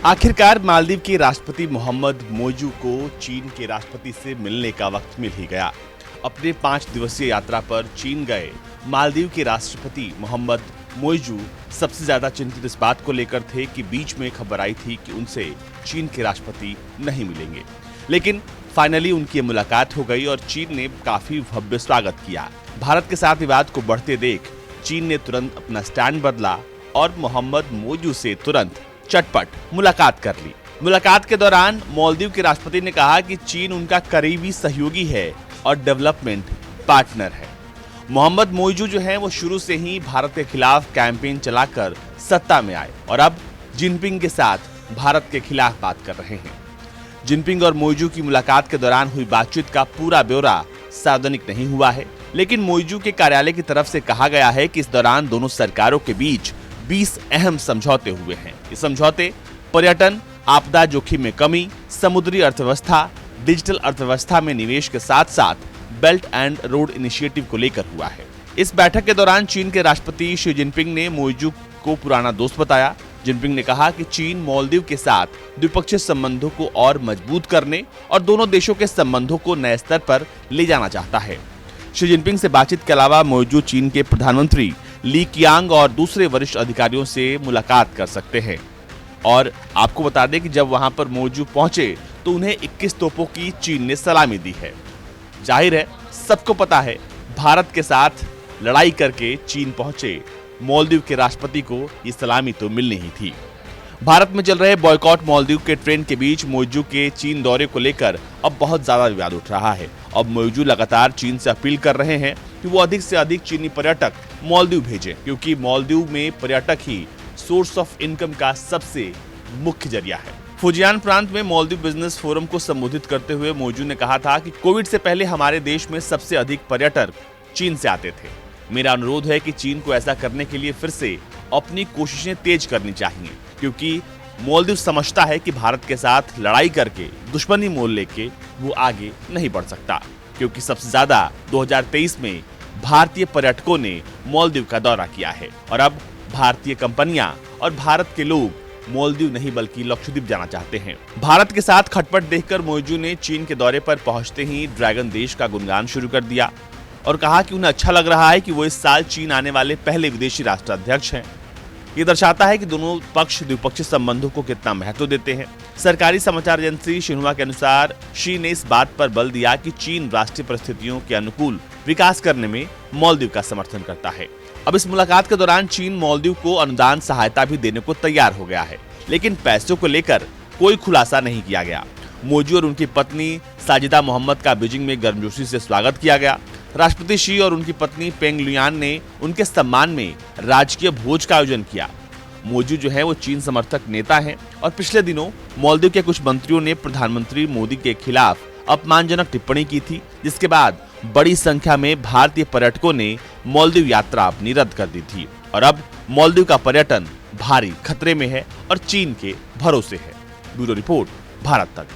आखिरकार मालदीव के राष्ट्रपति मोहम्मद मोइजू को चीन के राष्ट्रपति से मिलने का वक्त मिल ही गया। अपने 5 दिवसीय यात्रा पर चीन गए मालदीव के राष्ट्रपति मोहम्मद मोइजू सबसे ज्यादा चिंतित इस बात को लेकर थे कि बीच में खबर आई थी कि उनसे चीन के राष्ट्रपति नहीं मिलेंगे, लेकिन फाइनली उनकी मुलाकात हो गई और चीन ने काफी भव्य स्वागत किया। भारत के साथ विवाद को बढ़ते देख चीन ने तुरंत अपना स्टैंड बदला और मोहम्मद मोइजू से तुरंत चटपट मुलाकात कर ली। मुलाकात के दौरान मालदीव के राष्ट्रपति ने कहा कि चीन उनका करीबी सहयोगी है और डेवलपमेंट पार्टनर है। मोहम्मद मोइजू जो है वो शुरू से ही भारत के खिलाफ कैंपेन चलाकर सत्ता में आए और अब जिनपिंग के साथ भारत के खिलाफ बात कर रहे हैं। जिनपिंग और मोइजू की मुलाकात के दौरान हुई बातचीत का पूरा ब्यौरा सार्वजनिक नहीं हुआ है, लेकिन मोइजू के कार्यालय की तरफ से कहा गया है कि इस दौरान दोनों सरकारों के बीच 20 अहम समझौते हुए हैं। ये समझौते पर्यटन, आपदा जोखिम में कमी, समुद्री अर्थव्यवस्था, डिजिटल अर्थव्यवस्था में निवेश के साथ साथ बेल्ट एंड रोड इनिशिएटिव को लेकर हुआ है। इस बैठक के दौरान चीन के राष्ट्रपति शी जिनपिंग ने मोइजू को पुराना दोस्त बताया। जिनपिंग ने कहा कि चीन मालदीव के साथ द्विपक्षीय संबंधों को और मजबूत करने और दोनों देशों के संबंधों को नए स्तर पर ले जाना चाहता है। शी जिनपिंग से बातचीत के अलावा मोइजू चीन के प्रधानमंत्री ली कियांग और दूसरे वरिष्ठ अधिकारियों से मुलाकात कर सकते हैं। और आपको बता दें कि जब वहां पर मोइजू पहुंचे तो उन्हें 21 तोपों की चीन ने सलामी दी है। जाहिर है, सबको पता है, भारत के साथ लड़ाई करके चीन पहुंचे मालदीव के राष्ट्रपति को ये सलामी तो मिलनी ही थी। भारत में चल रहे बॉयकॉट मालदीव के ट्रेंड के बीच मोइजू के चीन दौरे को लेकर अब बहुत ज्यादा विवाद उठ रहा है। अब मोइजू लगातार चीन से अपील कर रहे हैं कि वो अधिक से अधिक चीनी पर्यटक मालदीव भेजें, क्योंकि मालदीव में पर्यटक ही सोर्स ऑफ इनकम का सबसे मुख्य जरिया है। फुजियान प्रांत में मालदीव बिजनेस फोरम को संबोधित करते हुए मोइजू ने कहा था कि कोविड से पहले हमारे देश में सबसे अधिक पर्यटक चीन से आते थे। मेरा अनुरोध है कि चीन को ऐसा करने के लिए फिर से अपनी कोशिशें तेज करनी चाहिए, क्योंकि मालदीव समझता है कि भारत के साथ लड़ाई करके दुश्मनी मोल लेके वो आगे नहीं बढ़ सकता, क्योंकि सबसे ज्यादा 2023 में भारतीय पर्यटकों ने मालदीव का दौरा किया है और अब भारतीय कंपनियां और भारत के लोग मालदीव नहीं बल्कि लक्षद्वीप जाना चाहते हैं। भारत के साथ खटपट देखकर मोइजू ने चीन के दौरे पर पहुंचते ही ड्रैगन देश का गुणगान शुरू कर दिया और कहा कि उन्हें अच्छा लग रहा है कि वो इस साल चीन आने वाले पहले विदेशी राष्ट्राध्यक्ष हैं। ये दर्शाता है कि दोनों पक्ष द्विपक्षीय संबंधों को कितना महत्व देते हैं। सरकारी समाचार एजेंसी शिन्हुआ के अनुसार शी ने इस बात पर बल दिया कि चीन राष्ट्रीय परिस्थितियों के अनुकूल विकास करने में मालदीव का समर्थन करता है। अब इस मुलाकात के दौरान चीन मालदीव को अनुदान सहायता भी देने को तैयार हो गया है, लेकिन पैसों को लेकर कोई खुलासा नहीं किया गया। मोइजू और उनकी पत्नी साजिदा मोहम्मद का बीजिंग में गर्मजोशी से स्वागत किया गया। राष्ट्रपति शी और उनकी पत्नी पेंग लुयान ने उनके सम्मान में राजकीय भोज का आयोजन किया। मोइजू जो है वो चीन समर्थक नेता हैं और पिछले दिनों मालदीव के कुछ मंत्रियों ने प्रधानमंत्री मोदी के खिलाफ अपमानजनक टिप्पणी की थी, जिसके बाद बड़ी संख्या में भारतीय पर्यटकों ने मालदीव यात्रा अपनी रद्द कर दी थी और अब मालदीव का पर्यटन भारी खतरे में है और चीन के भरोसे है। ब्यूरो रिपोर्ट, भारत तक।